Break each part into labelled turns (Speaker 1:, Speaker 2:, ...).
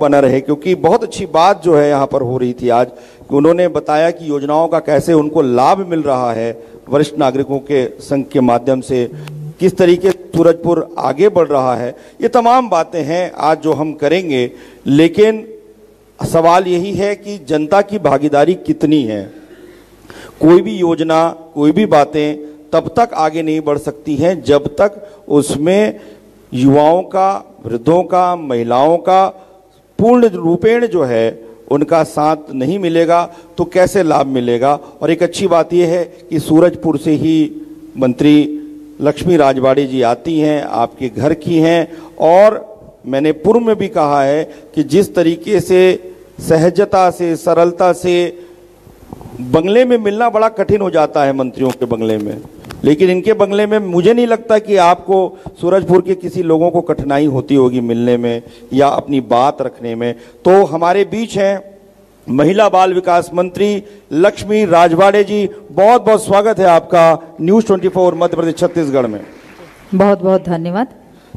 Speaker 1: बना रहे, क्योंकि बहुत अच्छी बात जो है यहाँ पर हो रही थी आज कि उन्होंने बताया कि योजनाओं का कैसे उनको लाभ मिल रहा है, वरिष्ठ नागरिकों के संघ के माध्यम से किस तरीके सूरजपुर आगे बढ़ रहा है। ये तमाम बातें हैं आज जो हम करेंगे, लेकिन सवाल यही है कि जनता की भागीदारी कितनी है। कोई भी योजना, कोई भी बातें तब तक आगे नहीं बढ़ सकती हैं जब तक उसमें युवाओं का, वृद्धों का, महिलाओं का पूर्ण रूपेण जो है उनका साथ नहीं मिलेगा तो कैसे लाभ मिलेगा। और एक अच्छी बात यह है कि सूरजपुर से ही मंत्री लक्ष्मी राजवाड़े जी आती हैं, आपके घर की हैं, और मैंने पूर्व में भी कहा है कि जिस तरीके से सहजता से, सरलता से बंगले में मिलना बड़ा कठिन हो जाता है मंत्रियों के बंगले में, लेकिन इनके बंगले में मुझे नहीं लगता कि आपको सूरजपुर के किसी लोगों को कठिनाई होती होगी मिलने में या अपनी बात रखने में। तो हमारे बीच हैं महिला बाल विकास मंत्री लक्ष्मी राजवाड़े जी। बहुत बहुत स्वागत है आपका न्यूज़ 24 मध्य प्रदेश छत्तीसगढ़ में।
Speaker 2: बहुत बहुत धन्यवाद।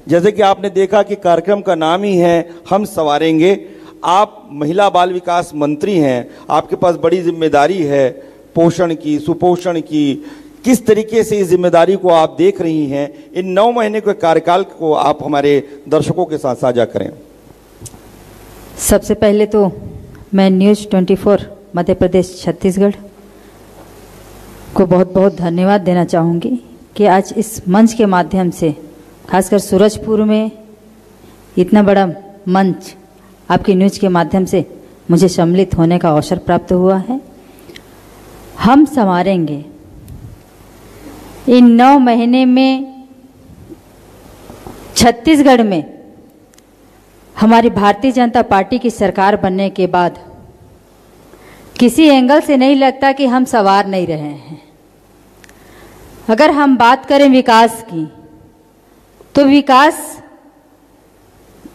Speaker 1: जैसे कि आपने देखा कि कार्यक्रम का नाम ही है हम संवारेंगे। आप महिला बाल विकास मंत्री हैं, आपके पास बड़ी जिम्मेदारी है पोषण की, सुपोषण की। किस तरीके से इस जिम्मेदारी को आप देख रही हैं, इन 9 महीने के कार्यकाल को आप हमारे दर्शकों के साथ साझा करें।
Speaker 2: सबसे पहले तो मैं न्यूज़ 24 मध्य प्रदेश छत्तीसगढ़ को बहुत बहुत धन्यवाद देना चाहूँगी कि आज इस मंच के माध्यम से, खासकर सूरजपुर में इतना बड़ा मंच आपकी न्यूज़ के माध्यम से मुझे सम्मिलित होने का अवसर प्राप्त हुआ है। हम संवारेंगे इन 9 महीने में छत्तीसगढ़ में हमारी भारतीय जनता पार्टी की सरकार बनने के बाद किसी एंगल से नहीं लगता कि हम संवार नहीं रहे हैं। अगर हम बात करें विकास की, तो विकास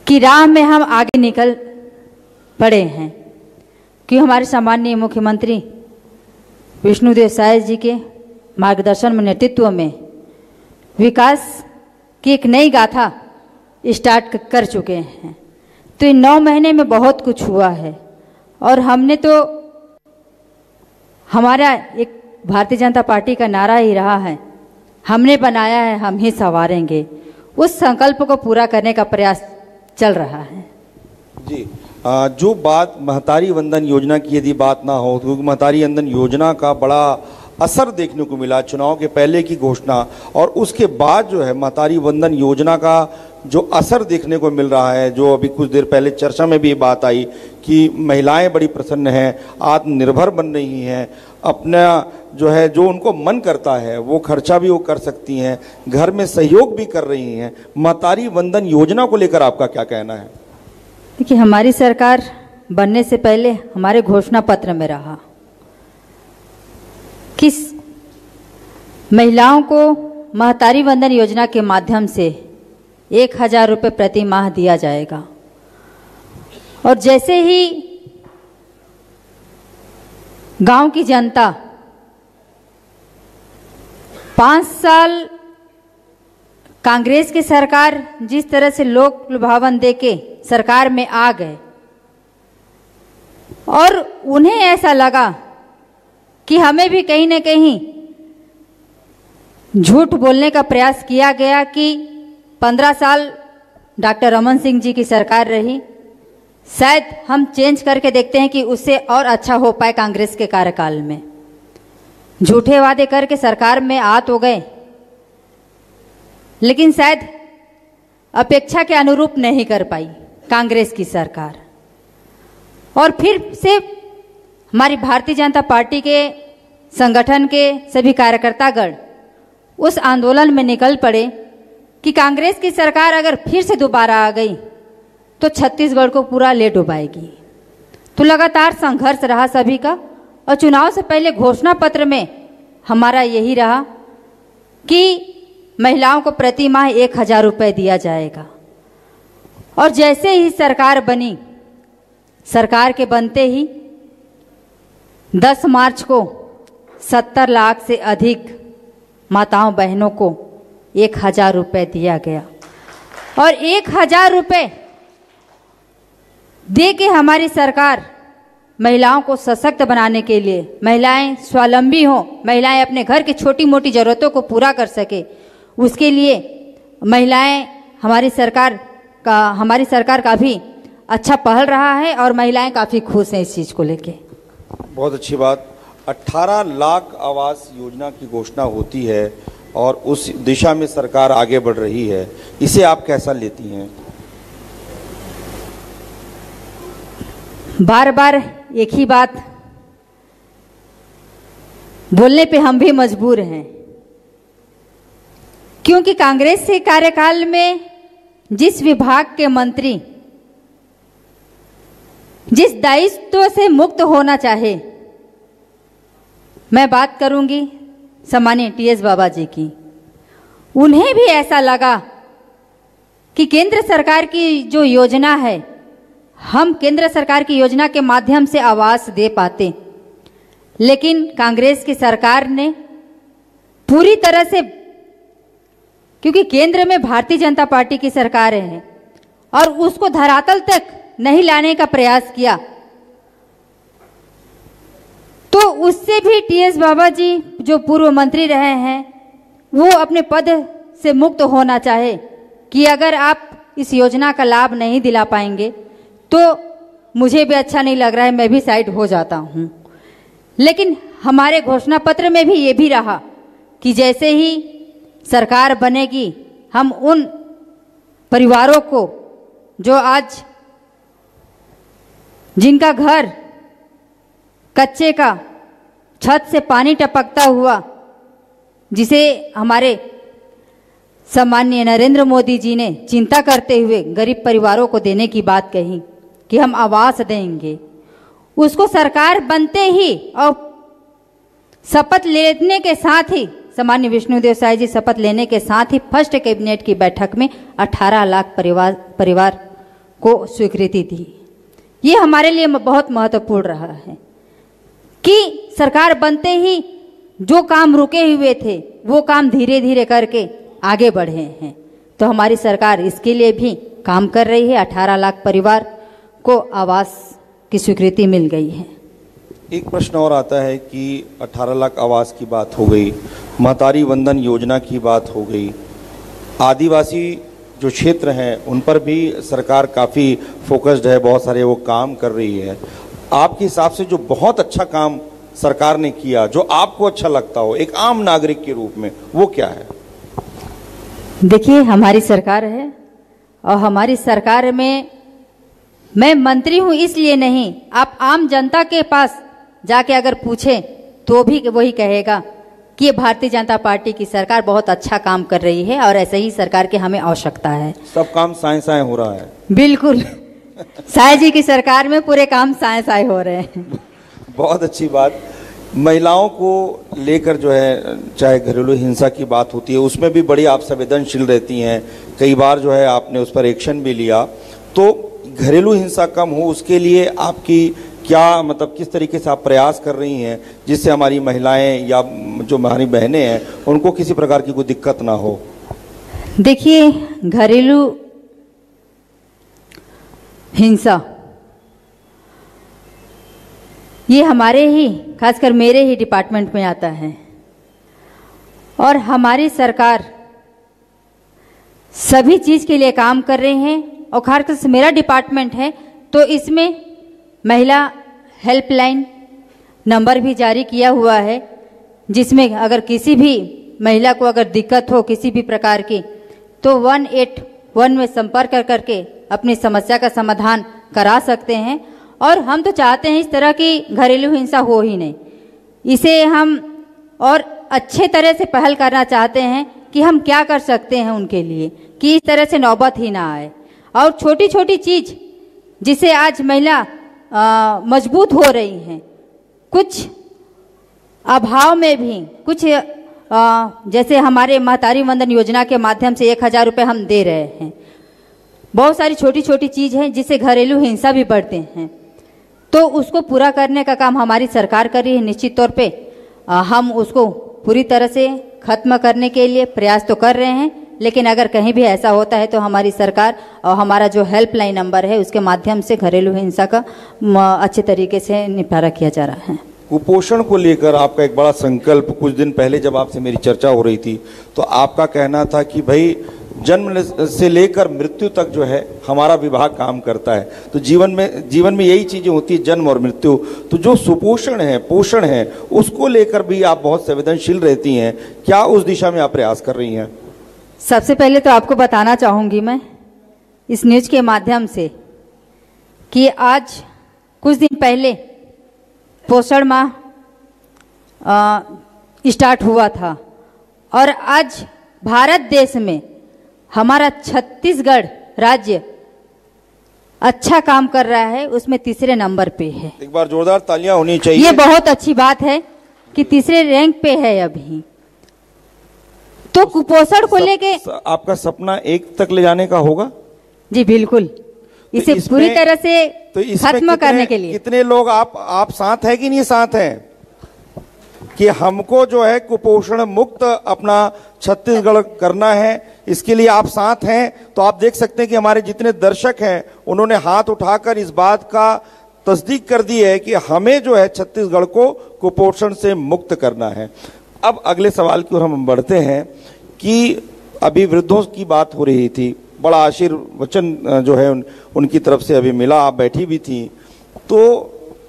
Speaker 2: की राह में हम आगे निकल पड़े हैं, कि हमारे सम्माननीय मुख्यमंत्री विष्णुदेव साय जी के मार्गदर्शन में, नेतृत्व में विकास की एक नई गाथा स्टार्ट कर चुके हैं। तो इन 9 महीने में बहुत कुछ हुआ है, और हमने तो, हमारा एक भारतीय जनता पार्टी का नारा ही रहा है, हमने बनाया है हम ही संवारेंगे। उस संकल्प को पूरा करने का प्रयास चल रहा है।
Speaker 1: जी, जो बात महतारी वंदन योजना की यदि बात ना हो, क्योंकि महतारी वंदन योजना का बड़ा असर देखने को मिला चुनाव के पहले की घोषणा, और उसके बाद जो है महतारी वंदन योजना का जो असर देखने को मिल रहा है, जो अभी कुछ देर पहले चर्चा में भी बात आई कि महिलाएं बड़ी प्रसन्न हैं, आत्मनिर्भर बन रही हैं, अपना जो है जो उनको मन करता है वो खर्चा भी वो कर सकती हैं, घर में सहयोग भी कर रही हैं। महतारी वंदन योजना को लेकर आपका क्या कहना है?
Speaker 2: देखिए, हमारी सरकार बनने से पहले हमारे घोषणा पत्र में रहा कि महिलाओं को महतारी वंदन योजना के माध्यम से 1000 रुपये प्रति माह दिया जाएगा। और जैसे ही गांव की जनता 5 साल कांग्रेस की सरकार जिस तरह से लोक लुभावन देके सरकार में आ गए, और उन्हें ऐसा लगा कि हमें भी कहीं ना कहीं झूठ बोलने का प्रयास किया गया कि 15 साल डॉक्टर रमन सिंह जी की सरकार रही, शायद हम चेंज करके देखते हैं कि उससे और अच्छा हो पाए कांग्रेस के कार्यकाल में। झूठे वादे करके सरकार में आ तो गए, लेकिन शायद अपेक्षा के अनुरूप नहीं कर पाई कांग्रेस की सरकार। और फिर से हमारी भारतीय जनता पार्टी के संगठन के सभी कार्यकर्तागण उस आंदोलन में निकल पड़े कि कांग्रेस की सरकार अगर फिर से दोबारा आ गई तो छत्तीसगढ़ को पूरा ले डुबाएगी। तो लगातार संघर्ष रहा सभी का, और चुनाव से पहले घोषणा पत्र में हमारा यही रहा कि महिलाओं को प्रति माह 1000 रुपये दिया जाएगा। और जैसे ही सरकार बनी, सरकार के बनते ही 10 मार्च को 70 लाख से अधिक माताओं बहनों को 1000 रुपये दिया गया। और 1000 रुपये दे के हमारी सरकार महिलाओं को सशक्त बनाने के लिए, महिलाएं स्वावलंबी हों, महिलाएं अपने घर की छोटी मोटी ज़रूरतों को पूरा कर सके, उसके लिए महिलाएं हमारी सरकार का भी अच्छा पहल रहा है और महिलाएं काफ़ी खुश हैं इस चीज़ को लेके।
Speaker 1: बहुत अच्छी बात। 18 लाख आवास योजना की घोषणा होती है और उस दिशा में सरकार आगे बढ़ रही है, इसे आप कैसा लेती हैं?
Speaker 2: बार बार एक ही बात बोलने पे हम भी मजबूर हैं, क्योंकि कांग्रेस के कार्यकाल में जिस विभाग के मंत्री जिस दायित्व से मुक्त होना चाहे, मैं बात करूंगी सम्मानीय टीएस बाबा जी की, उन्हें भी ऐसा लगा कि केंद्र सरकार की जो योजना है, हम केंद्र सरकार की योजना के माध्यम से आवास दे पाते, लेकिन कांग्रेस की सरकार ने पूरी तरह से, क्योंकि केंद्र में भारतीय जनता पार्टी की सरकार है और उसको धरातल तक नहीं लाने का प्रयास किया, तो उससे भी टीएस बाबा जी जो पूर्व मंत्री रहे हैं वो अपने पद से मुक्त होना चाहे कि अगर आप इस योजना का लाभ नहीं दिला पाएंगे तो मुझे भी अच्छा नहीं लग रहा है, मैं भी साइड हो जाता हूँ। लेकिन हमारे घोषणा पत्र में भी ये भी रहा कि जैसे ही सरकार बनेगी हम उन परिवारों को जो आज जिनका घर कच्चे का, छत से पानी टपकता हुआ, जिसे हमारे सम्माननीय नरेंद्र मोदी जी ने चिंता करते हुए गरीब परिवारों को देने की बात कही कि हम आवास देंगे, उसको सरकार बनते ही और शपथ लेने के साथ ही, सम्माननीय विष्णुदेव साय जी शपथ लेने के साथ ही फर्स्ट कैबिनेट की बैठक में 18 लाख परिवार को स्वीकृति दी। ये हमारे लिए बहुत महत्वपूर्ण रहा है कि सरकार बनते ही जो काम रुके हुए थे वो काम धीरे धीरे करके आगे बढ़े हैं। तो हमारी सरकार इसके लिए भी काम कर रही है। 18 लाख परिवार को आवास की स्वीकृति मिल गई है।
Speaker 1: एक प्रश्न और आता है कि 18 लाख आवास की बात हो गई, महतारी वंदन योजना की बात हो गई, आदिवासी जो क्षेत्र हैं उन पर भी सरकार काफ़ी फोकस्ड है, बहुत सारे वो काम कर रही है। आपके हिसाब से जो बहुत अच्छा काम सरकार ने किया, जो आपको अच्छा लगता हो एक आम नागरिक के रूप में, वो क्या है?
Speaker 2: देखिए, हमारी सरकार है और हमारी सरकार में मैं मंत्री हूं इसलिए नहीं, आप आम जनता के पास जाके अगर पूछें तो भी वही कहेगा कि ये भारतीय जनता पार्टी की सरकार बहुत अच्छा काम कर रही है और ऐसे ही सरकार की हमें आवश्यकता है।
Speaker 1: सब काम साए साए हो रहा है।
Speaker 2: बिल्कुल साय जी की सरकार में पूरे काम साए साए हो रहे हैं।
Speaker 1: बहुत अच्छी बात। महिलाओं को लेकर जो है, चाहे घरेलू हिंसा की बात होती है, उसमें भी बड़ी आप संवेदनशील रहती हैं। कई बार जो है आपने उस पर एक्शन भी लिया। तो घरेलू हिंसा कम हो उसके लिए आपकी क्या, मतलब किस तरीके से आप प्रयास कर रही हैं जिससे हमारी महिलाएं या जो हमारी बहनें हैं उनको किसी प्रकार की कोई दिक्कत ना हो?
Speaker 2: देखिए, घरेलू हिंसा ये हमारे ही, खासकर मेरे ही डिपार्टमेंट में आता है और हमारी सरकार सभी चीज़ के लिए काम कर रही है। और खासकर से मेरा डिपार्टमेंट है तो इसमें महिला हेल्पलाइन नंबर भी जारी किया हुआ है, जिसमें अगर किसी भी महिला को अगर दिक्कत हो किसी भी प्रकार की तो 181 में संपर्क करके अपनी समस्या का समाधान करा सकते हैं। और हम तो चाहते हैं इस तरह की घरेलू हिंसा हो ही नहीं, इसे हम और अच्छे तरह से पहल करना चाहते हैं कि हम क्या कर सकते हैं उनके लिए कि इस तरह से नौबत ही ना आए। और छोटी छोटी चीज़ जिसे आज महिला मजबूत हो रही हैं, कुछ अभाव में भी कुछ जैसे हमारे महतारी वंदन योजना के माध्यम से 1000 रुपये हम दे रहे हैं। बहुत सारी छोटी छोटी चीज़ हैं जिससे घरेलू हिंसा भी बढ़ते हैं, तो उसको पूरा करने का काम हमारी सरकार कर रही है। निश्चित तौर पे हम उसको पूरी तरह से खत्म करने के लिए प्रयास तो कर रहे हैं, लेकिन अगर कहीं भी ऐसा होता है तो हमारी सरकार और हमारा जो हेल्पलाइन नंबर है उसके माध्यम से घरेलू हिंसा का अच्छे तरीके से निपटारा किया जा रहा है।
Speaker 1: कुपोषण को लेकर आपका एक बड़ा संकल्प, कुछ दिन पहले जब आपसे मेरी चर्चा हो रही थी तो आपका कहना था कि भाई जन्म से लेकर मृत्यु तक जो है हमारा विभाग काम करता है। तो जीवन में यही चीजें होती है, जन्म और मृत्यु। तो जो सुपोषण है, पोषण है, उसको लेकर भी आप बहुत संवेदनशील रहती हैं। क्या उस दिशा में आप प्रयास कर रही हैं?
Speaker 2: सबसे पहले तो आपको बताना चाहूंगी मैं इस न्यूज के माध्यम से कि आज कुछ दिन पहले पोषण माह स्टार्ट हुआ था और आज भारत देश में हमारा छत्तीसगढ़ राज्य अच्छा काम कर रहा है, उसमें तीसरे नंबर पे है।
Speaker 1: एक बार जोरदार तालियां होनी चाहिए।
Speaker 2: ये बहुत अच्छी बात है कि तीसरे रैंक पे है अभी। तो कुपोषण को लेके
Speaker 1: आपका सपना 1 तक ले जाने का होगा?
Speaker 2: जी बिल्कुल, इसे पूरी तरह से खत्म करने के लिए।
Speaker 1: कितने लोग आप साथ हैं कि नहीं साथ हैं कि हमको जो है कुपोषण मुक्त अपना छत्तीसगढ़ करना है? इसके लिए आप साथ हैं? तो आप देख सकते हैं कि हमारे जितने दर्शक हैं उन्होंने हाथ उठाकर इस बात का तस्दीक कर दी है कि हमें जो है छत्तीसगढ़ को कुपोषण से मुक्त करना है। अब अगले सवाल की ओर हम बढ़ते हैं कि अभी वृद्धों की बात हो रही थी, बड़ा आशीर्वचन जो है उनकी तरफ से अभी मिला, आप बैठी भी थी। तो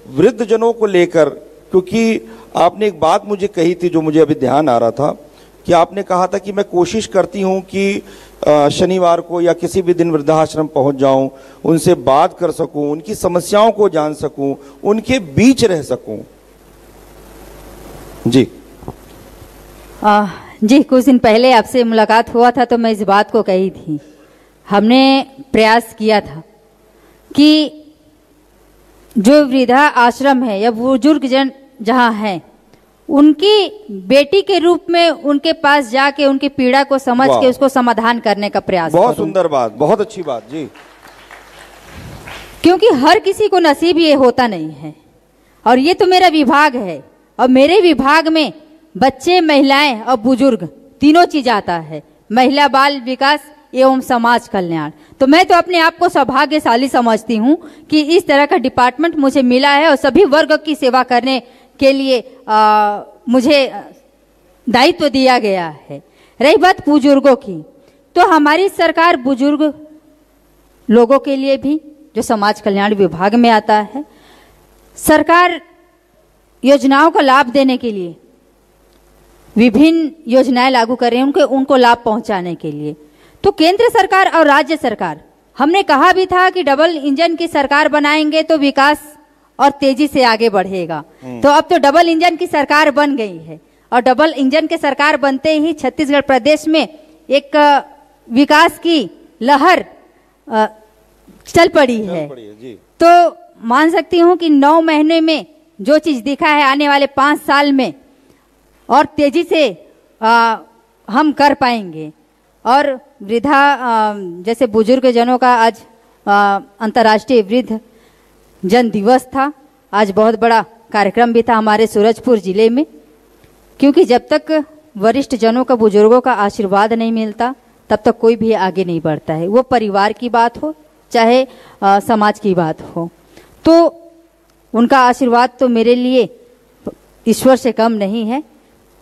Speaker 1: वृद्धजनों को लेकर, क्योंकि आपने एक बात मुझे कही थी जो मुझे अभी ध्यान आ रहा था कि आपने कहा था कि मैं कोशिश करती हूं कि शनिवार को या किसी भी दिन वृद्धाश्रम पहुंच जाऊं, उनसे बात कर सकूं, उनकी समस्याओं को जान सकूं, उनके बीच रह सकूं। जी
Speaker 2: जी, कुछ दिन पहले आपसे मुलाकात हुआ था तो मैं इस बात को कही थी। हमने प्रयास किया था कि जो वृद्धा आश्रम है या बुजुर्ग जन जहाँ हैं, उनकी बेटी के रूप में उनके पास जाके उनकी पीड़ा को समझ के उसको समाधान करने का प्रयास।
Speaker 1: बहुत सुंदर बात, बहुत अच्छी बात जी।
Speaker 2: क्योंकि हर किसी को नसीब ये होता नहीं है और ये तो मेरा विभाग है और मेरे विभाग में बच्चे, महिलाएं और बुजुर्ग तीनों चीज आता है, महिला बाल विकास एवं समाज कल्याण। तो मैं तो अपने आप को सौभाग्यशाली समझती हूँ कि इस तरह का डिपार्टमेंट मुझे मिला है और सभी वर्ग की सेवा करने के लिए मुझे दायित्व दिया गया है। रही बात बुजुर्गों की, तो हमारी सरकार बुजुर्ग लोगों के लिए भी, जो समाज कल्याण विभाग में आता है, सरकार योजनाओं का लाभ देने के लिए विभिन्न योजनाएं लागू कर रही है उनको लाभ पहुंचाने के लिए। तो केंद्र सरकार और राज्य सरकार, हमने कहा भी था कि डबल इंजन की सरकार बनाएंगे तो विकास और तेजी से आगे बढ़ेगा। तो अब तो डबल इंजन की सरकार बन गई है और डबल इंजन की सरकार बनते ही छत्तीसगढ़ प्रदेश में एक विकास की लहर चल पड़ी है। तो मान सकती हूँ कि 9 महीने में जो चीज दिखा है, आने वाले 5 साल में और तेजी से हम कर पाएंगे। और वृद्धा जैसे बुजुर्ग जनों का आज अंतर्राष्ट्रीय वृद्ध जन दिवस था, आज बहुत बड़ा कार्यक्रम भी था हमारे सूरजपुर जिले में, क्योंकि जब तक वरिष्ठ जनों का, बुजुर्गों का आशीर्वाद नहीं मिलता तब तक कोई भी आगे नहीं बढ़ता है। वो परिवार की बात हो चाहे समाज की बात हो, तो उनका आशीर्वाद तो मेरे लिए ईश्वर से कम नहीं है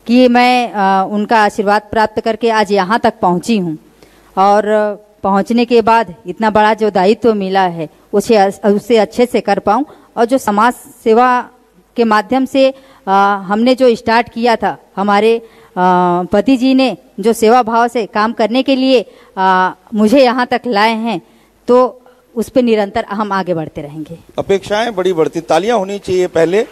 Speaker 2: कि मैं उनका आशीर्वाद प्राप्त करके आज यहाँ तक पहुँची हूँ। और पहुँचने के बाद इतना बड़ा जो दायित्व मिला है उसे अच्छे से कर पाऊँ। और जो समाज सेवा के माध्यम से हमने जो स्टार्ट किया था, हमारे पति जी ने जो सेवा भाव से काम करने के लिए मुझे यहाँ तक लाए हैं, तो उस पर निरंतर हम आगे बढ़ते रहेंगे।
Speaker 1: अपेक्षाएं बड़ी बढ़ती, तालियां होनी चाहिए पहले।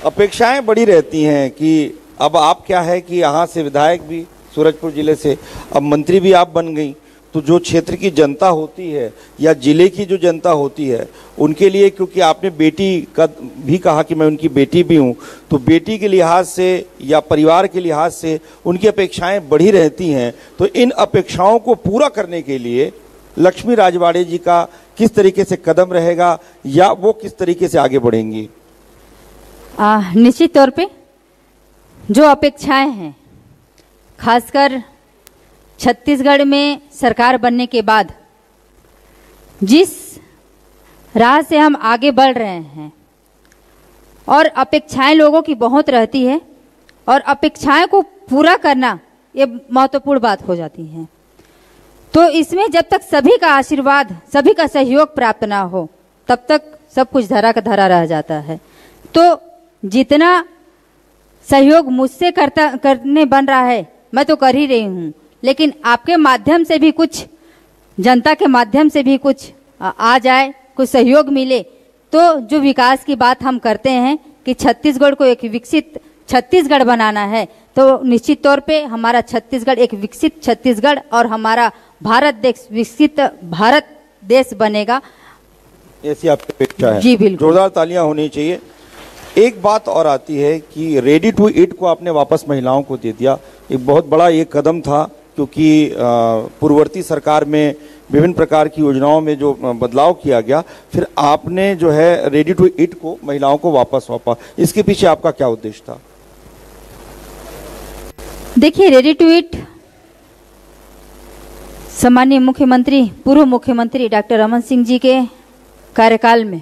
Speaker 1: अपेक्षाएं बड़ी रहती हैं कि अब आप क्या है कि यहाँ से विधायक भी सूरजपुर जिले से, अब मंत्री भी आप बन गई, तो जो क्षेत्र की जनता होती है या जिले की जो जनता होती है उनके लिए, क्योंकि आपने बेटी का भी कहा कि मैं उनकी बेटी भी हूँ, तो बेटी के लिहाज से या परिवार के लिहाज से उनकी अपेक्षाएं बढ़ी रहती हैं। तो इन अपेक्षाओं को पूरा करने के लिए लक्ष्मी राजवाड़े जी का किस तरीके से कदम रहेगा या वो किस तरीके से आगे बढ़ेंगी?
Speaker 2: निश्चित तौर पे जो अपेक्षाएं हैं, खासकर छत्तीसगढ़ में सरकार बनने के बाद जिस राह से हम आगे बढ़ रहे हैं और अपेक्षाएं लोगों की बहुत रहती है और अपेक्षाएं को पूरा करना ये महत्वपूर्ण बात हो जाती है। तो इसमें जब तक सभी का आशीर्वाद, सभी का सहयोग प्राप्त ना हो, तब तक सब कुछ धरा का धरा रह जाता है। तो जितना सहयोग मुझसे करने बन रहा है मैं तो कर ही रही हूँ, लेकिन आपके माध्यम से भी कुछ, जनता के माध्यम से भी कुछ आ जाए, कुछ सहयोग मिले, तो जो विकास की बात हम करते हैं कि छत्तीसगढ़ को एक विकसित छत्तीसगढ़ बनाना है, तो निश्चित तौर पे हमारा छत्तीसगढ़ एक विकसित छत्तीसगढ़ और हमारा भारत देश विकसित भारत देश बनेगा,
Speaker 1: ऐसी आपकी अपेक्षा है।
Speaker 2: जी बिल्कुल,
Speaker 1: जोरदार तालियां होनी चाहिए। एक बात और आती है कि रेडी टू ईट को आपने वापस महिलाओं को दे दिया, एक बहुत बड़ा ये कदम था, क्योंकि पूर्ववर्ती सरकार में विभिन्न प्रकार की योजनाओं में जो बदलाव किया गया, फिर आपने जो है रेडी टू ईट को महिलाओं को वापस सौंपा, इसके पीछे आपका क्या उद्देश्य था?
Speaker 2: देखिए, रेडी टू ईट सम्मानीय मुख्यमंत्री, पूर्व मुख्यमंत्री डॉक्टर रमन सिंह जी के कार्यकाल में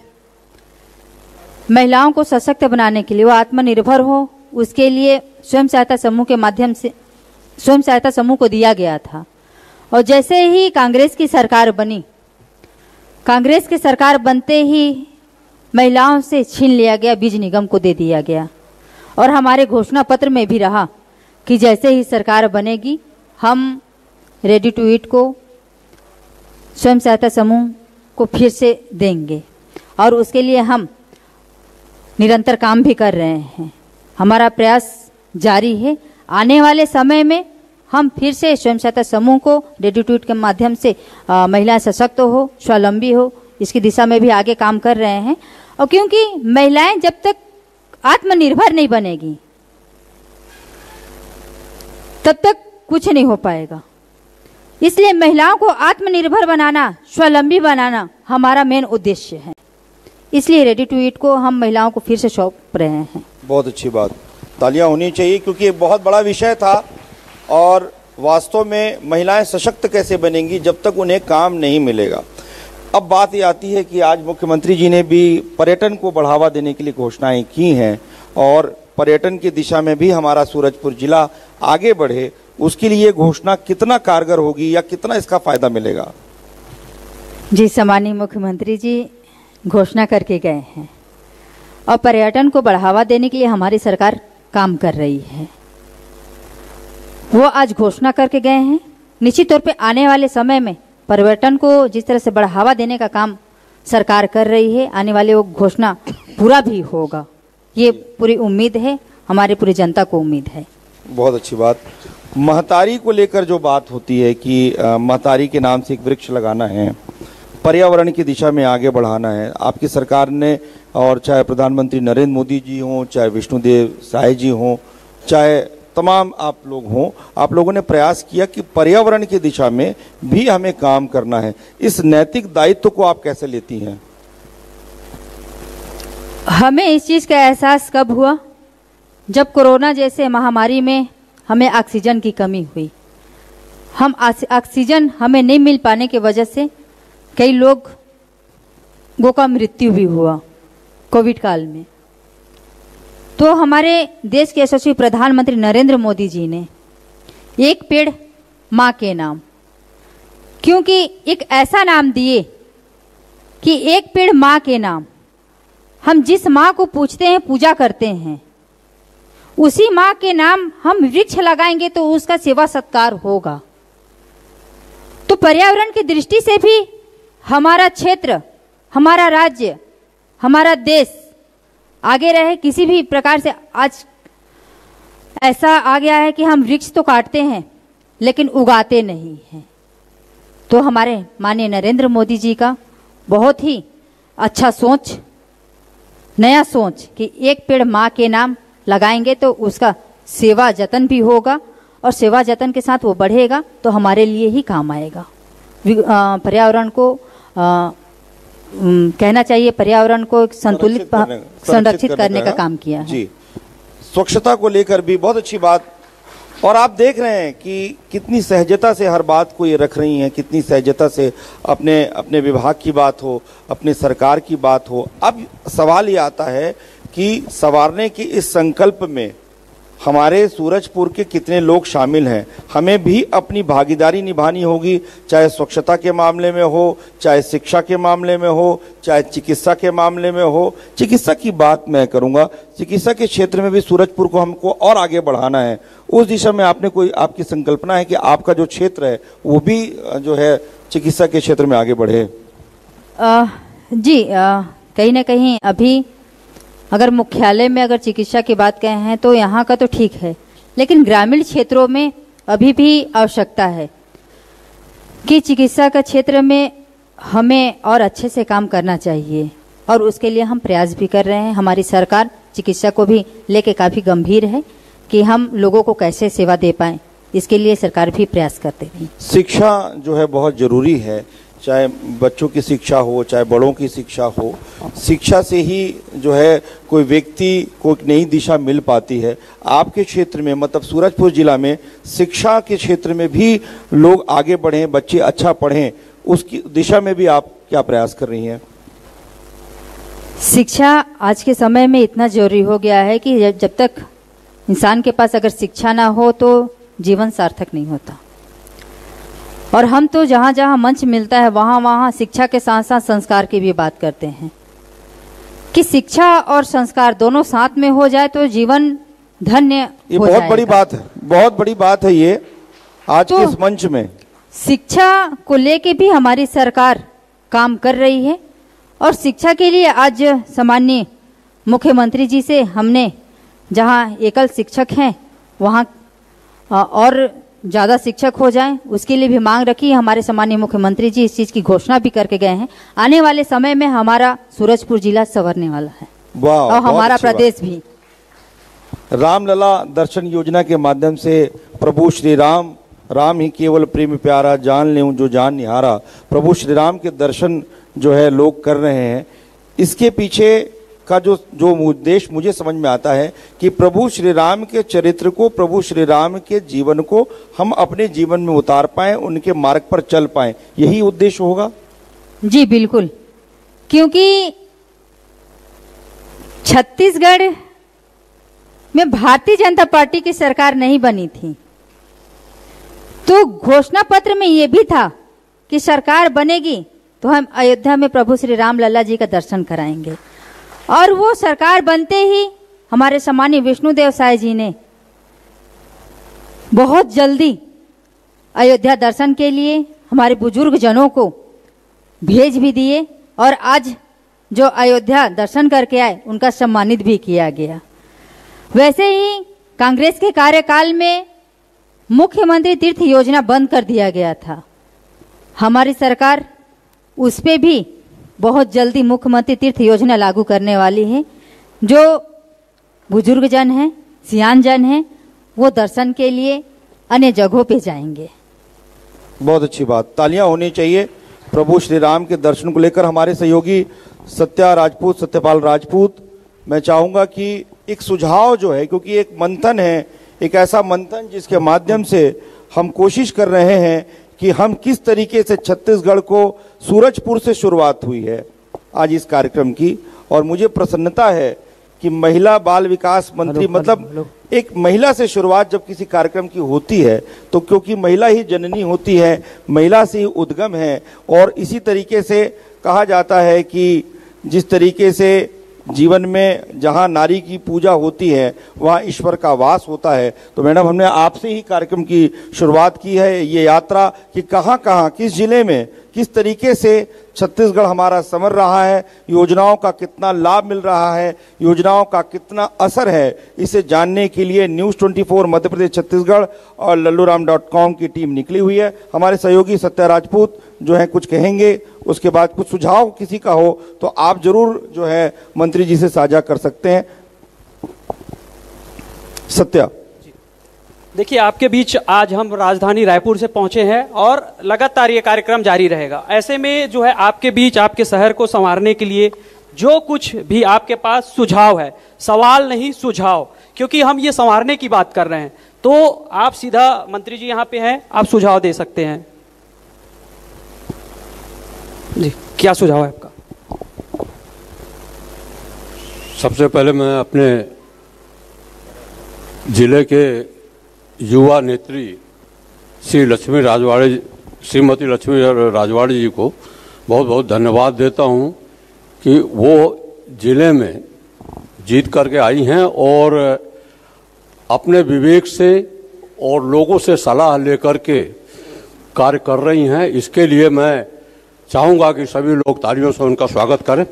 Speaker 2: महिलाओं को सशक्त बनाने के लिए, वो आत्मनिर्भर हो, उसके लिए स्वयं सहायता समूह के माध्यम से स्वयं सहायता समूह को दिया गया था। और जैसे ही कांग्रेस की सरकार बनी, कांग्रेस की सरकार बनते ही महिलाओं से छीन लिया गया, बीज निगम को दे दिया गया। और हमारे घोषणा पत्र में भी रहा कि जैसे ही सरकार बनेगी हम रेडी टू ईट को स्वयं सहायता समूह को फिर से देंगे, और उसके लिए हम निरंतर काम भी कर रहे हैं। हमारा प्रयास जारी है। आने वाले समय में हम फिर से स्वयं सहायता समूह को रेडी टू ईट के माध्यम से महिलाएं सशक्त हो, स्वावलंबी हो, इसकी दिशा में भी आगे काम कर रहे हैं। और क्योंकि महिलाएं जब तक आत्मनिर्भर नहीं बनेगी तब तक कुछ नहीं हो पाएगा। इसलिए महिलाओं को आत्मनिर्भर बनाना, स्वावलंबी बनाना हमारा मेन उद्देश्य है। इसलिए रेडी टू ईट को हम महिलाओं को फिर से सौंप रहे हैं।
Speaker 1: बहुत अच्छी बात, तालियां होनी चाहिए, क्योंकि एक बहुत बड़ा विषय था और वास्तव में महिलाएं सशक्त कैसे बनेंगी जब तक उन्हें काम नहीं मिलेगा। अब बात ये आती है कि आज मुख्यमंत्री जी ने भी पर्यटन को बढ़ावा देने के लिए घोषणाएं की हैं और पर्यटन की दिशा में भी हमारा सूरजपुर जिला आगे बढ़े, उसके लिए घोषणा कितना कारगर होगी या कितना इसका फायदा मिलेगा?
Speaker 2: जी, सम्मानीय मुख्यमंत्री जी घोषणा करके गए हैं और पर्यटन को बढ़ावा देने के लिए हमारी सरकार काम कर रही है। वो आज घोषणा करके गए हैं। निश्चित तौर पे आने वाले समय में पर्यटन को जिस तरह से बढ़ावा देने का काम सरकार कर रही है, आने वाले वो घोषणा पूरा भी होगा, ये पूरी उम्मीद है, हमारी पूरी जनता को उम्मीद है।
Speaker 1: बहुत अच्छी बात। महतारी को लेकर जो बात होती है कि महतारी के नाम से एक वृक्ष लगाना है, पर्यावरण की दिशा में आगे बढ़ाना है, आपकी सरकार ने, और चाहे प्रधानमंत्री नरेंद्र मोदी जी हों, चाहे विष्णुदेव साय जी हों, चाहे तमाम आप लोग हों, आप लोगों ने प्रयास किया कि पर्यावरण की दिशा में भी हमें काम करना है। इस नैतिक दायित्व को आप कैसे लेती हैं?
Speaker 2: हमें इस चीज़ का एहसास कब हुआ? जब कोरोना जैसे महामारी में हमें ऑक्सीजन की कमी हुई। हम ऑक्सीजन हमें नहीं मिल पाने की वजह से कई लोगों का मृत्यु भी हुआ कोविड काल में। तो हमारे देश के यशस्वी प्रधानमंत्री नरेंद्र मोदी जी ने एक पेड़ माँ के नाम, क्योंकि एक ऐसा नाम दिए कि एक पेड़ माँ के नाम, हम जिस माँ को पूछते हैं, पूजा करते हैं, उसी माँ के नाम हम वृक्ष लगाएंगे तो उसका सेवा सत्कार होगा। तो पर्यावरण की दृष्टि से भी हमारा क्षेत्र, हमारा राज्य, हमारा देश आगे रहे। किसी भी प्रकार से आज ऐसा आ गया है कि हम वृक्ष तो काटते हैं लेकिन उगाते नहीं हैं। तो हमारे माननीय नरेंद्र मोदी जी का बहुत ही अच्छा सोच, नया सोच कि एक पेड़ माँ के नाम लगाएंगे तो उसका सेवा जतन भी होगा और सेवा जतन के साथ वो बढ़ेगा तो हमारे लिए ही काम आएगा। पर्यावरण को कहना चाहिए, पर्यावरण को संतुलित संरक्षित करने का काम किया है।
Speaker 1: जी, स्वच्छता को लेकर भी बहुत अच्छी बात और आप देख रहे हैं कि कितनी सहजता से हर बात को ये रख रही हैं, कितनी सहजता से अपने अपने विभाग की बात हो, अपने सरकार की बात हो। अब सवाल ये आता है कि संवारने की इस संकल्प में हमारे सूरजपुर के कितने लोग शामिल हैं। हमें भी अपनी भागीदारी निभानी होगी, चाहे स्वच्छता के मामले में हो, चाहे शिक्षा के मामले में हो, चाहे चिकित्सा के मामले में हो। चिकित्सा की बात मैं करूंगा, चिकित्सा के क्षेत्र में भी सूरजपुर को हमको और आगे बढ़ाना है। उस दिशा में आपने कोई आपकी संकल्पना है कि आपका जो क्षेत्र है वो भी जो है चिकित्सा के क्षेत्र में आगे बढ़े?
Speaker 2: जी, कहीं ना कहीं अभी अगर मुख्यालय में अगर चिकित्सा की बात कहें हैं तो यहाँ का तो ठीक है, लेकिन ग्रामीण क्षेत्रों में अभी भी आवश्यकता है कि चिकित्सा का क्षेत्र में हमें और अच्छे से काम करना चाहिए, और उसके लिए हम प्रयास भी कर रहे हैं। हमारी सरकार चिकित्सा को भी लेके काफ़ी गंभीर है कि हम लोगों को कैसे सेवा दे पाएं, इसके लिए सरकार भी प्रयास करते हैं।
Speaker 1: शिक्षा जो है बहुत ज़रूरी है, चाहे बच्चों की शिक्षा हो, चाहे बड़ों की शिक्षा हो। शिक्षा से ही जो है कोई व्यक्ति को एक नई दिशा मिल पाती है। आपके क्षेत्र में मतलब सूरजपुर जिला में शिक्षा के क्षेत्र में भी लोग आगे बढ़ें, बच्चे अच्छा पढ़ें, उसकी दिशा में भी आप क्या प्रयास कर रही हैं?
Speaker 2: शिक्षा आज के समय में इतना जरूरी हो गया है कि जब तक इंसान के पास अगर शिक्षा ना हो तो जीवन सार्थक नहीं होता। और हम तो जहाँ जहाँ मंच मिलता है वहाँ वहाँ शिक्षा के साथ साथ संस्कार की भी बात करते हैं कि शिक्षा और संस्कार दोनों साथ में हो जाए तो जीवन धन्य
Speaker 1: ये
Speaker 2: हो
Speaker 1: बहुत बड़ी बात है, बहुत बड़ी बात है ये आज
Speaker 2: तो
Speaker 1: के इस मंच में।
Speaker 2: शिक्षा को लेके भी हमारी सरकार काम कर रही है, और शिक्षा के लिए आज सामान्य मुख्यमंत्री जी से हमने जहाँ एकल शिक्षक हैं वहाँ और ज़्यादा शिक्षक हो जाएं, उसके लिए भी मांग रखी है। हमारे सामान्य मुख्यमंत्री जी इस चीज़ की घोषणा भी करके गए हैं। आने वाले समय में हमारा सूरजपुर जिला संवरने वाला है, और हमारा प्रदेश भी।
Speaker 1: रामलला दर्शन योजना के माध्यम से प्रभु श्री राम, राम ही केवल प्रेम प्यारा, जान लेऊं जो जान निहारा, प्रभु श्री राम के दर्शन जो है लोग कर रहे हैं। इसके पीछे का जो उद्देश्य मुझे समझ में आता है कि प्रभु श्री राम के चरित्र को, प्रभु श्री राम के जीवन को हम अपने जीवन में उतार पाएं, उनके मार्ग पर चल पाएं, यही उद्देश्य होगा।
Speaker 2: जी बिल्कुल, क्योंकि छत्तीसगढ़ में भारतीय जनता पार्टी की सरकार नहीं बनी थी, तो घोषणा पत्र में यह भी था कि सरकार बनेगी तो हम अयोध्या में प्रभु श्री राम लल्ला जी का दर्शन कराएंगे। और वो सरकार बनते ही हमारे सामान्य विष्णुदेव साय जी ने बहुत जल्दी अयोध्या दर्शन के लिए हमारे बुजुर्ग जनों को भेज भी दिए, और आज जो अयोध्या दर्शन करके आए उनका सम्मानित भी किया गया। वैसे ही कांग्रेस के कार्यकाल में मुख्यमंत्री तीर्थ योजना बंद कर दिया गया था। हमारी सरकार उस पे भी बहुत जल्दी मुख्यमंत्री तीर्थ योजना लागू करने वाली है। जो बुजुर्ग जन हैं, सियान जन हैं, वो दर्शन के लिए अन्य जगहों पे जाएंगे।
Speaker 1: बहुत अच्छी बात, तालियां होनी चाहिए प्रभु श्री राम के दर्शन को लेकर। हमारे सहयोगी सत्यपाल राजपूत, मैं चाहूंगा कि एक सुझाव जो है, क्योंकि एक मंथन है, एक ऐसा मंथन जिसके माध्यम से हम कोशिश कर रहे हैं कि हम किस तरीके से छत्तीसगढ़ को, सूरजपुर से शुरुआत हुई है आज इस कार्यक्रम की, और मुझे प्रसन्नता है कि महिला बाल विकास मंत्री मतलब एक महिला से शुरुआत जब किसी कार्यक्रम की होती है तो क्योंकि महिला ही जननी होती है, महिला से ही उद्गम है, और इसी तरीके से कहा जाता है कि जिस तरीके से जीवन में जहां नारी की पूजा होती है वहां ईश्वर का वास होता है। तो मैडम, हमने आपसे ही कार्यक्रम की शुरुआत की है, ये यात्रा कि कहां कहां, किस जिले में, किस तरीके से छत्तीसगढ़ हमारा संवर रहा है, योजनाओं का कितना लाभ मिल रहा है, योजनाओं का कितना असर है, इसे जानने के लिए न्यूज़ 24 मध्य प्रदेश छत्तीसगढ़ और lalluram.com की टीम निकली हुई है। हमारे सहयोगी सत्या राजपूत जो है कुछ कहेंगे, उसके बाद कुछ सुझाव किसी का हो तो आप जरूर जो है मंत्री जी से साझा कर सकते हैं। सत्या,
Speaker 3: देखिए, आपके बीच आज हम राजधानी रायपुर से पहुंचे हैं और लगातार ये कार्यक्रम जारी रहेगा। ऐसे में जो है आपके बीच, आपके शहर को संवारने के लिए जो कुछ भी आपके पास सुझाव है, सवाल नहीं सुझाव, क्योंकि हम ये संवारने की बात कर रहे हैं, तो आप सीधा मंत्री जी यहाँ पे हैं, आप सुझाव दे सकते हैं। जी, क्या सुझाव है आपका?
Speaker 4: सबसे पहले मैं अपने जिले के युवा नेत्री श्रीमती लक्ष्मी राजवाड़े जी को बहुत बहुत धन्यवाद देता हूं कि वो जिले में जीत करके आई हैं और अपने विवेक से और लोगों से सलाह लेकर के कार्य कर रही हैं। इसके लिए मैं चाहूँगा कि सभी लोग तालियों से उनका स्वागत करें।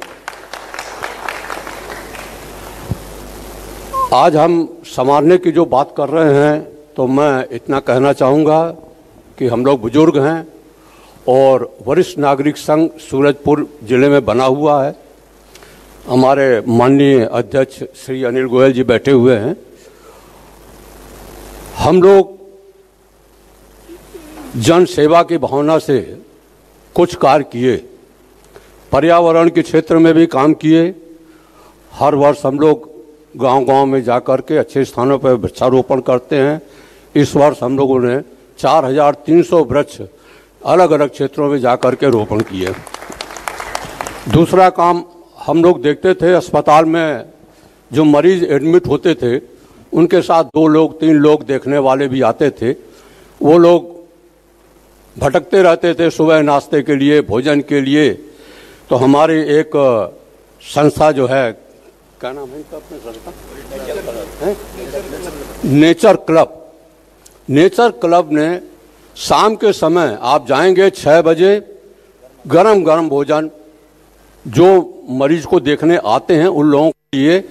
Speaker 4: आज हम संवारने की जो बात कर रहे हैं, तो मैं इतना कहना चाहूँगा कि हम लोग बुजुर्ग हैं और वरिष्ठ नागरिक संघ सूरजपुर जिले में बना हुआ है। हमारे माननीय अध्यक्ष श्री अनिल गोयल जी बैठे हुए हैं। हम लोग जन सेवा की भावना से कुछ कार्य किए, पर्यावरण के क्षेत्र में भी काम किए। हर वर्ष हम लोग गांव-गांव में जाकर के अच्छे स्थानों पर वृक्षारोपण करते हैं। इस वर्ष हम लोगों ने 4300 वृक्ष अलग अलग क्षेत्रों में जाकर के रोपण किए। दूसरा काम, हम लोग देखते थे अस्पताल में जो मरीज एडमिट होते थे, उनके साथ 2 लोग 3 लोग देखने वाले भी आते थे। वो लोग भटकते रहते थे सुबह नाश्ते के लिए, भोजन के लिए। तो हमारी एक संस्था जो है, क्या नाम है अपने संस्था? नेचर क्लब ने शाम के समय आप जाएंगे 6 बजे, गरम गरम भोजन जो मरीज को देखने आते हैं उन लोगों के लिए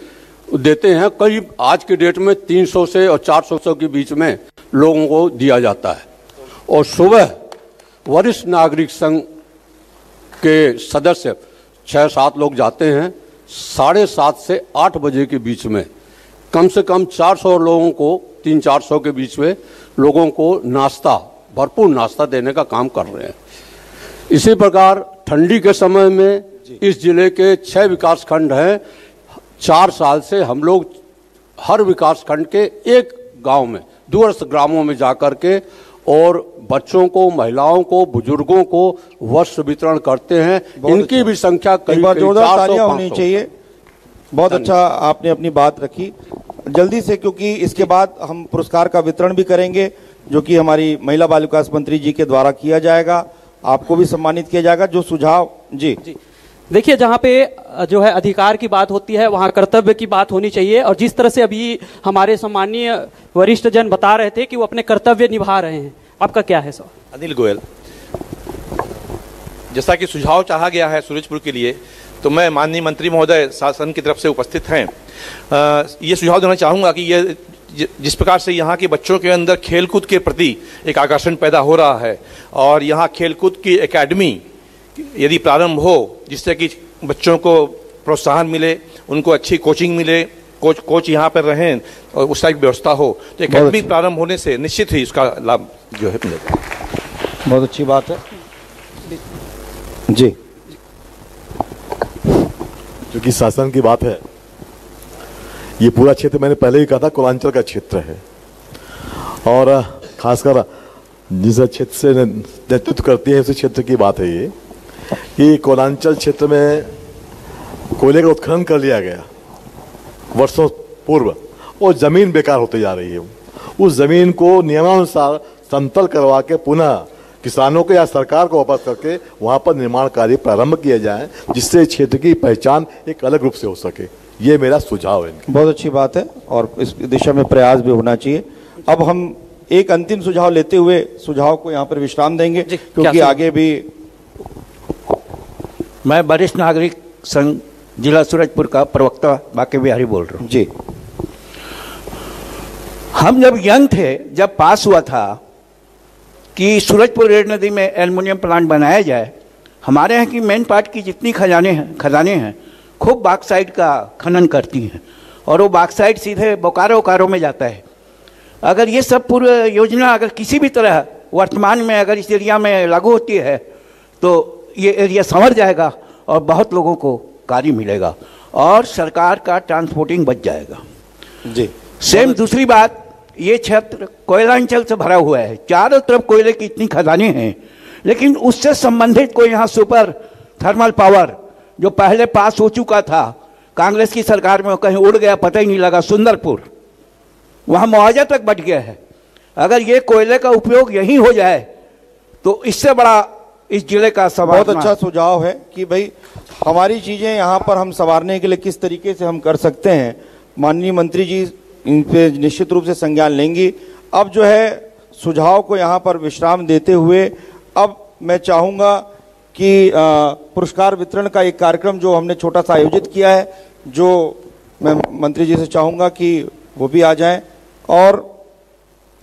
Speaker 4: देते हैं। करीब आज के डेट में 300 से और 400 के बीच में लोगों को दिया जाता है। और सुबह वरिष्ठ नागरिक संघ के सदस्य 6-7 लोग जाते हैं। 7:30 से 8 बजे के बीच में कम से कम 400 लोगों को, 300-400 के बीच में लोगों को नाश्ता, भरपूर नाश्ता देने का काम कर रहे हैं। इसी प्रकार ठंडी के समय में इस जिले के 6 विकास खंड हैं। 4 साल से हम लोग हर विकास खंड के एक गांव में, दूरस्थ ग्रामों में जाकर के और बच्चों को, महिलाओं को, बुजुर्गों को वस्त्र वितरण करते हैं। इनकी भी संख्या कई
Speaker 1: जोरदार तालियां होनी चाहिए। बहुत अच्छा आपने अपनी बात रखी। जल्दी से, क्योंकि इसके बाद हम पुरस्कार का वितरण भी करेंगे, जो कि हमारी महिला बाल विकास मंत्री जी के द्वारा किया जाएगा। आपको भी सम्मानित किया जाएगा। जो सुझाव जी
Speaker 3: देखिए, जहाँ पे जो है अधिकार की बात होती है, वहाँ कर्तव्य की बात होनी चाहिए। और जिस तरह से अभी हमारे सम्मानीय वरिष्ठ जन बता रहे थे कि वो अपने कर्तव्य निभा रहे हैं, आपका क्या है सर?
Speaker 5: अनिल गोयल, जैसा कि सुझाव चाहा गया है सूरजपुर के लिए, तो मैं माननीय मंत्री महोदय शासन की तरफ से उपस्थित हैं, ये सुझाव देना चाहूँगा कि ये जिस प्रकार से यहाँ के बच्चों के अंदर खेलकूद के प्रति एक आकर्षण पैदा हो रहा है और यहाँ खेलकूद की एकेडमी यदि प्रारंभ हो, जिससे कि बच्चों को प्रोत्साहन मिले, उनको अच्छी कोचिंग मिले, कोच यहाँ पर रहें और उस टाइप की व्यवस्था हो, तो एकेडमी प्रारंभ होने से निश्चित ही उसका लाभ जो है मिलेगा।
Speaker 1: बहुत अच्छी बात है जी।
Speaker 6: क्योंकि शासन की बात है, ये पूरा क्षेत्र मैंने पहले ही कहा था कोलांचल का क्षेत्र है और खासकर जिस क्षेत्र से नेतृत्व करती है उस क्षेत्र की बात है ये कि कोलांचल क्षेत्र में कोयले का उत्खनन कर लिया गया वर्षों पूर्व और जमीन बेकार होती जा रही है। उस जमीन को नियमानुसार समतल करवा के पुनः किसानों को या सरकार को वापस करके वहां पर निर्माण कार्य प्रारंभ किया जाए, जिससे क्षेत्र की पहचान एक अलग रूप से हो सके। ये मेरा सुझाव है।
Speaker 1: बहुत अच्छी बात है और इस दिशा में प्रयास भी होना चाहिए। अब हम एक अंतिम सुझाव लेते हुए सुझाव को यहाँ पर विश्राम देंगे, क्योंकि आगे भी।
Speaker 7: मैं वरिष्ठ नागरिक संघ जिला सूरजपुर का प्रवक्ता बाके बिहारी बोल रहा हूँ जी। हम जब यंग थे, जब पास हुआ था कि सूरजपुर रेड नदी में एल्युमिनियम प्लांट बनाया जाए, हमारे यहाँ की मेन पार्ट की जितनी खजाने हैं खूब बाक्साइड का खनन करती हैं और वो बाक्साइड सीधे बोकारो में जाता है। अगर ये सब पूरी योजना अगर किसी भी तरह वर्तमान में अगर इस एरिया में लागू होती है तो ये एरिया संवर जाएगा और बहुत लोगों को कार्य मिलेगा और सरकार का ट्रांसपोर्टिंग बच जाएगा जी। सेम दूसरी बात, ये क्षेत्र कोयलांचल से भरा हुआ है, चारों तरफ कोयले की इतनी खदानें हैं, लेकिन उससे संबंधित कोई यहाँ सुपर थर्मल पावर जो पहले पास हो चुका था कांग्रेस की सरकार में, कहीं उड़ गया पता ही नहीं लगा, सुंदरपुर, वहाँ मुआवजा तक बढ़ गया है। अगर ये कोयले का उपयोग यहीं हो जाए तो इससे बड़ा इस जिले का सवाल।
Speaker 1: बहुत अच्छा सुझाव है कि भाई हमारी चीजें यहाँ पर हम संवारने के लिए किस तरीके से हम कर सकते हैं। माननीय मंत्री जी इन पे निश्चित रूप से संज्ञान लेंगी। अब जो है सुझाव को यहाँ पर विश्राम देते हुए अब मैं चाहूँगा कि पुरस्कार वितरण का एक कार्यक्रम जो हमने छोटा सा आयोजित किया है, जो मैं मंत्री जी से चाहूँगा कि वो भी आ जाएं। और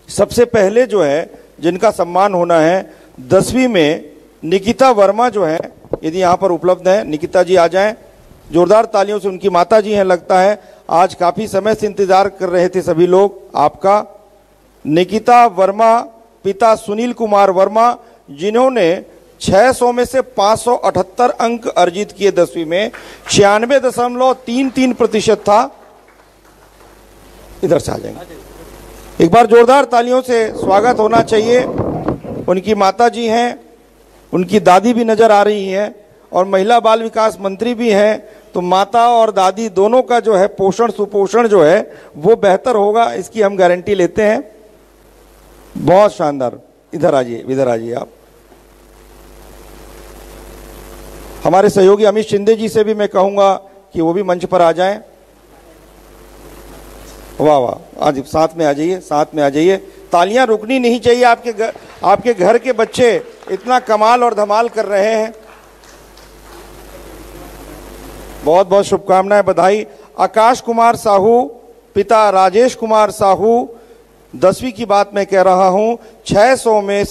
Speaker 1: सबसे पहले जो है जिनका सम्मान होना है 10वीं में निकिता वर्मा जो है, यदि यहाँ पर उपलब्ध है, निकिता जी आ जाएं। जोरदार तालियों से उनकी माता जी हैं, लगता है आज काफी समय से इंतजार कर रहे थे सभी लोग आपका। निकिता वर्मा पिता सुनील कुमार वर्मा, जिन्होंने 600 में से 578 अंक अर्जित किए 10वीं में, 96.33% था। इधर से आ जाएंगे, एक बार जोरदार तालियों से स्वागत होना चाहिए। उनकी माता जी हैं, उनकी दादी भी नजर आ रही है और महिला बाल विकास मंत्री भी हैं, तो माता और दादी दोनों का जो है पोषण सुपोषण जो है वो बेहतर होगा, इसकी हम गारंटी लेते हैं। बहुत शानदार, इधर आ जाइए आप। हमारे सहयोगी अमित शिंदे जी से भी मैं कहूंगा कि वो भी मंच पर आ जाएं। वाह वाह, आज साथ में आ जाइए, साथ में आ जाइए। तालियां रुकनी नहीं चाहिए, आपके घर के बच्चे इतना कमाल और धमाल कर रहे हैं। बहुत बहुत शुभकामनाएं, बधाई। आकाश कुमार साहू पिता राजेश कुमार साहू, 10वीं की बात मैं कह रहा हूं, 600 में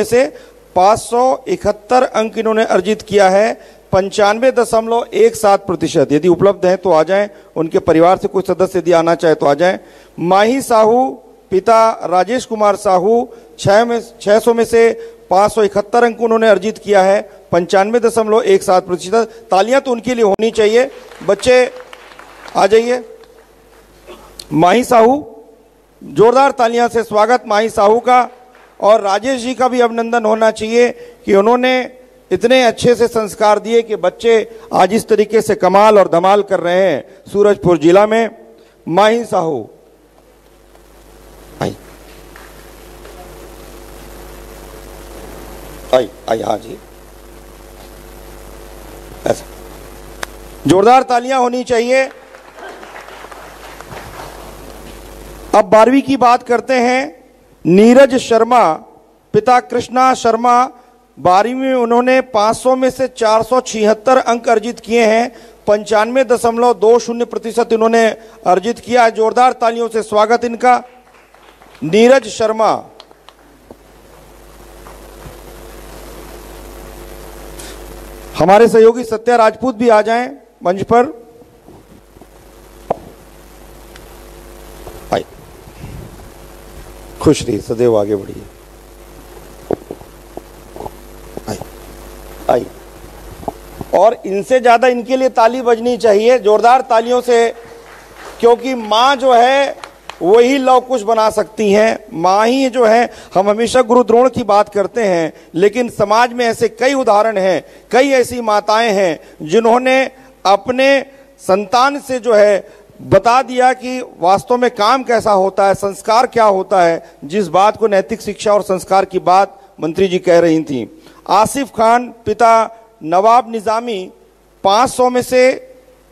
Speaker 1: से 571 अंक इन्होंने अर्जित किया है, 95.17%। यदि उपलब्ध हैं तो आ जाएं, उनके परिवार से कोई सदस्य यदि आना चाहे तो आ जाएं। माही साहू पिता राजेश कुमार साहू, 600 में से 571 अंक उन्होंने अर्जित किया है, 95.17%। तालियां तो उनके लिए होनी चाहिए। बच्चे आ जाइए। माही साहू, जोरदार तालियां से स्वागत माही साहू का। और राजेश जी का भी अभिनंदन होना चाहिए कि उन्होंने इतने अच्छे से संस्कार दिए कि बच्चे आज इस तरीके से कमाल और धमाल कर रहे हैं सूरजपुर जिला में। माही साहू आई हाँ जी, ऐसा जोरदार तालियां होनी चाहिए। अब 12वीं की बात करते हैं। नीरज शर्मा पिता कृष्णा शर्मा, 12वीं में उन्होंने 500 में से 476 अंक अर्जित किए हैं, 95.20% इन्होंने अर्जित किया है। जोरदार तालियों से स्वागत इनका। नीरज शर्मा। हमारे सहयोगी सत्या राजपूत भी आ जाएं मंच पर। आई, खुश रहिए, सदैव आगे बढ़िए। आई, और इनसे ज्यादा इनके लिए ताली बजनी चाहिए, जोरदार तालियों से, क्योंकि माँ जो है वही लव कुश बना सकती हैं। माँ ही जो है, हम हमेशा गुरु द्रोण की बात करते हैं, लेकिन समाज में ऐसे कई उदाहरण हैं, कई ऐसी माताएं हैं जिन्होंने अपने संतान से जो है बता दिया कि वास्तव में काम कैसा होता है, संस्कार क्या होता है, जिस बात को नैतिक शिक्षा और संस्कार की बात मंत्री जी कह रही थी। आसिफ खान पिता नवाब निजामी, 500 में से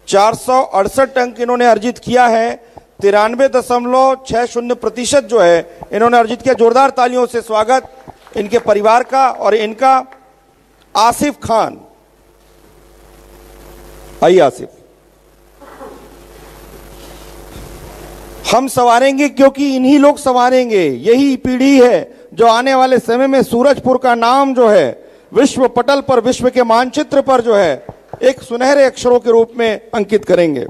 Speaker 1: 468 अंक इन्होंने अर्जित किया है, 93.60% जो है इन्होंने अर्जित किया। जोरदार तालियों से स्वागत इनके परिवार का और इनका। आसिफ खान, आइए आसिफ। हम संवारेंगे क्योंकि इन्हीं लोग संवारेंगे। यही पीढ़ी है जो आने वाले समय में सूरजपुर का नाम जो है विश्व पटल पर, विश्व के मानचित्र पर जो है एक सुनहरे अक्षरों के रूप में अंकित करेंगे।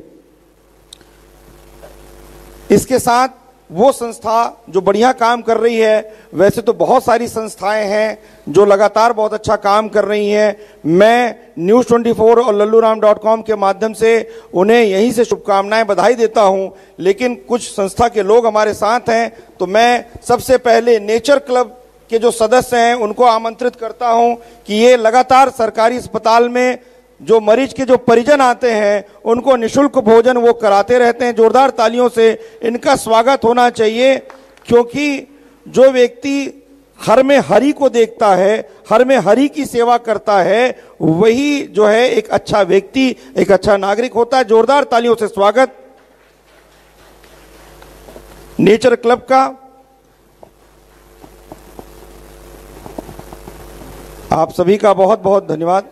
Speaker 1: इसके साथ वो संस्था जो बढ़िया काम कर रही है। वैसे तो बहुत सारी संस्थाएं हैं जो लगातार बहुत अच्छा काम कर रही हैं। मैं न्यूज़ 24 और lalluram.com के माध्यम से उन्हें यहीं से शुभकामनाएं, बधाई देता हूं। लेकिन कुछ संस्था के लोग हमारे साथ हैं, तो मैं सबसे पहले नेचर क्लब के जो सदस्य हैं उनको आमंत्रित करता हूं कि ये लगातार सरकारी अस्पताल में जो मरीज के जो परिजन आते हैं उनको निःशुल्क भोजन वो कराते रहते हैं। जोरदार तालियों से इनका स्वागत होना चाहिए, क्योंकि जो व्यक्ति हर में हरि को देखता है, हर में हरि की सेवा करता है, वही जो है एक अच्छा व्यक्ति, एक अच्छा नागरिक होता है। जोरदार तालियों से स्वागत नेचर क्लब का। आप सभी का बहुत बहुत धन्यवाद।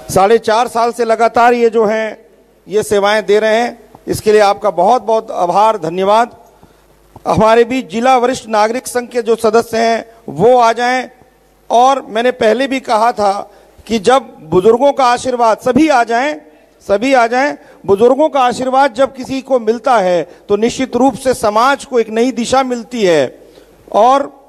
Speaker 1: 4.5 साल से लगातार ये जो हैं ये सेवाएं दे रहे हैं, इसके लिए आपका बहुत बहुत आभार, धन्यवाद। हमारे बीच जिला वरिष्ठ नागरिक संघ के जो सदस्य हैं वो आ जाएं। और मैंने पहले भी कहा था कि जब बुजुर्गों का आशीर्वाद, सभी आ जाएं, बुजुर्गों का आशीर्वाद जब किसी को मिलता है तो निश्चित रूप से समाज को एक नई दिशा मिलती है। और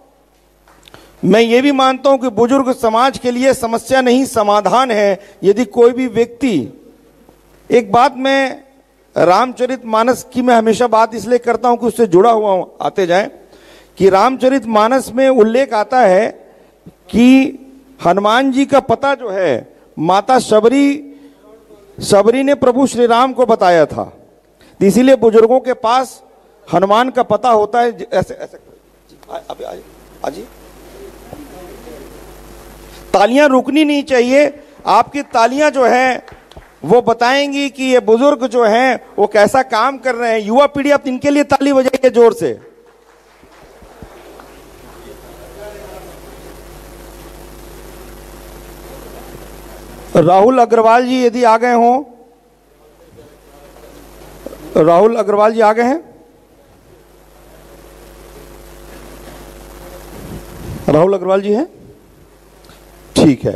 Speaker 1: मैं ये भी मानता हूं कि बुजुर्ग समाज के लिए समस्या नहीं, समाधान है। यदि कोई भी व्यक्ति, एक बात मैं रामचरितमानस की मैं हमेशा बात इसलिए करता हूं कि उससे जुड़ा हुआ हूं, आते जाएं, कि रामचरितमानस में उल्लेख आता है कि हनुमान जी का पता जो है माता शबरी ने प्रभु श्री राम को बताया था। इसीलिए बुजुर्गों के पास हनुमान का पता होता है। ऐसे ऐसे आजी, तालियां रुकनी नहीं चाहिए। आपकी तालियां जो हैं वो बताएंगी कि ये बुजुर्ग जो हैं वो कैसा काम कर रहे हैं। युवा पीढ़ी, आप इनके लिए ताली बजाइए जोर से। राहुल अग्रवाल जी यदि आ गए हों, राहुल अग्रवाल जी आ गए हैं? राहुल अग्रवाल जी हैं? ठीक है।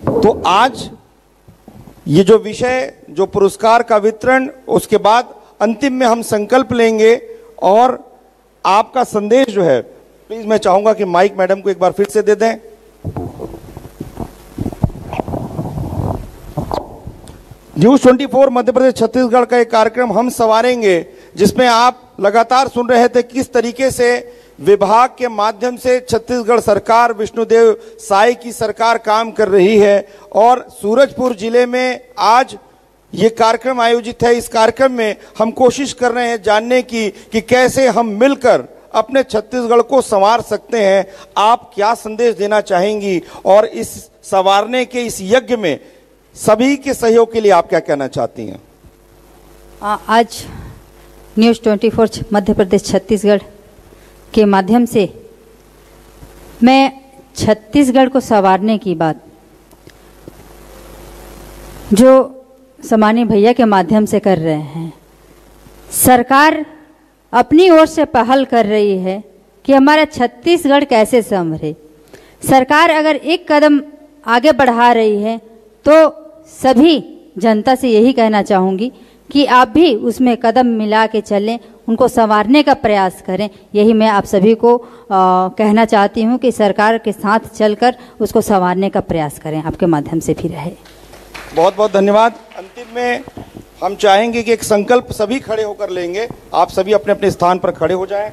Speaker 1: तो आज ये जो विषय, जो पुरस्कार का वितरण, उसके बाद अंतिम में हम संकल्प लेंगे और आपका संदेश जो है, प्लीज मैं चाहूंगा कि माइक मैडम को एक बार फिर से दे दें। न्यूज़ 24 मध्य प्रदेश छत्तीसगढ़ का एक कार्यक्रम हम संवारेंगे, जिसमें आप लगातार सुन रहे थे किस तरीके से विभाग के माध्यम से छत्तीसगढ़ सरकार, विष्णुदेव साय की सरकार काम कर रही है। और सूरजपुर जिले में आज ये कार्यक्रम आयोजित है। इस कार्यक्रम में हम कोशिश कर रहे हैं जानने की कि कैसे हम मिलकर अपने छत्तीसगढ़ को संवार सकते हैं। आप क्या संदेश देना चाहेंगी और इस संवारने के इस यज्ञ में सभी के सहयोग के लिए आप क्या कहना चाहती हैं?
Speaker 2: आज न्यूज़ 24 मध्य प्रदेश छत्तीसगढ़ के माध्यम से मैं छत्तीसगढ़ को संवारने की बात जो सम्मानीय भैया के माध्यम से कर रहे हैं, सरकार अपनी ओर से पहल कर रही है कि हमारा छत्तीसगढ़ कैसे संवरे। सरकार अगर एक कदम आगे बढ़ा रही है तो सभी जनता से यही कहना चाहूँगी कि आप भी उसमें कदम मिला के चलें, उनको संवारने का प्रयास करें। यही मैं आप सभी को कहना चाहती हूँ कि सरकार के साथ चलकर उसको संवारने का प्रयास करें, आपके माध्यम से भी रहे।
Speaker 1: बहुत बहुत धन्यवाद। अंतिम में हम चाहेंगे कि एक संकल्प सभी खड़े होकर लेंगे। आप सभी अपने अपने स्थान पर खड़े हो जाएं।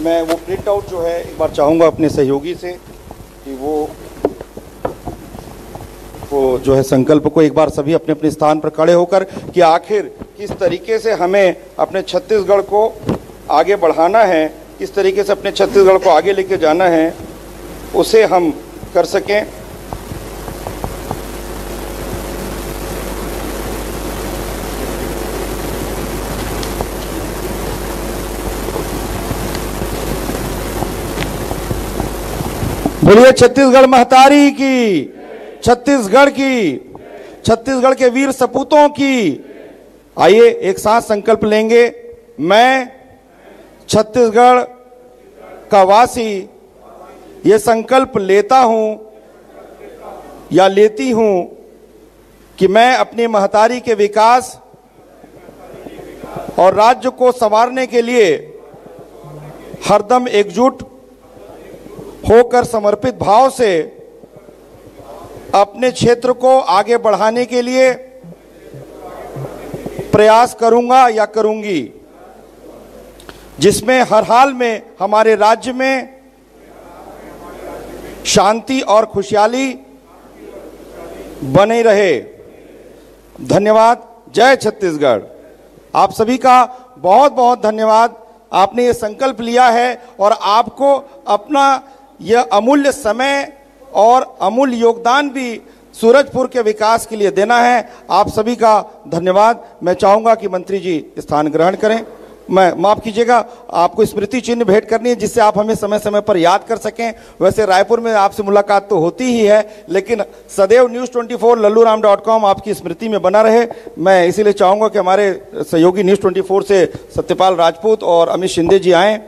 Speaker 1: मैं वो प्रिंट आउट जो है एक बार चाहूँगा अपने सहयोगी से कि वो जो है संकल्प को एक बार सभी अपने अपने स्थान पर खड़े होकर कि आखिर किस तरीके से हमें अपने छत्तीसगढ़ को आगे बढ़ाना है, किस तरीके से अपने छत्तीसगढ़ को आगे लेके जाना है, उसे हम कर सकें। बोलिए छत्तीसगढ़ महतारी की, छत्तीसगढ़ की, छत्तीसगढ़ के वीर सपूतों की। आइए एक साथ संकल्प लेंगे। मैं छत्तीसगढ़ का वासी ये संकल्प लेता हूं या लेती हूं कि मैं अपनी महतारी के विकास और राज्य को संवारने के लिए हरदम एकजुट होकर समर्पित भाव से अपने क्षेत्र को आगे बढ़ाने के लिए प्रयास करूंगा या करूंगी, जिसमें हर हाल में हमारे राज्य में शांति और खुशहाली बने रहे। धन्यवाद। जय छत्तीसगढ़। आप सभी का बहुत बहुत धन्यवाद। आपने ये संकल्प लिया है और आपको अपना यह अमूल्य समय और अमूल्य योगदान भी सूरजपुर के विकास के लिए देना है। आप सभी का धन्यवाद। मैं चाहूंगा कि मंत्री जी स्थान ग्रहण करें। मैं माफ कीजिएगा, आपको स्मृति चिन्ह भेंट करनी है जिससे आप हमें समय समय पर याद कर सकें। वैसे रायपुर में आपसे मुलाकात तो होती ही है, लेकिन सदैव News24 lalluram.com आपकी स्मृति में बना रहे। मैं इसीलिए चाहूंगा कि हमारे सहयोगी News24 से सत्यपाल राजपूत और अमित शिंदे जी आएं।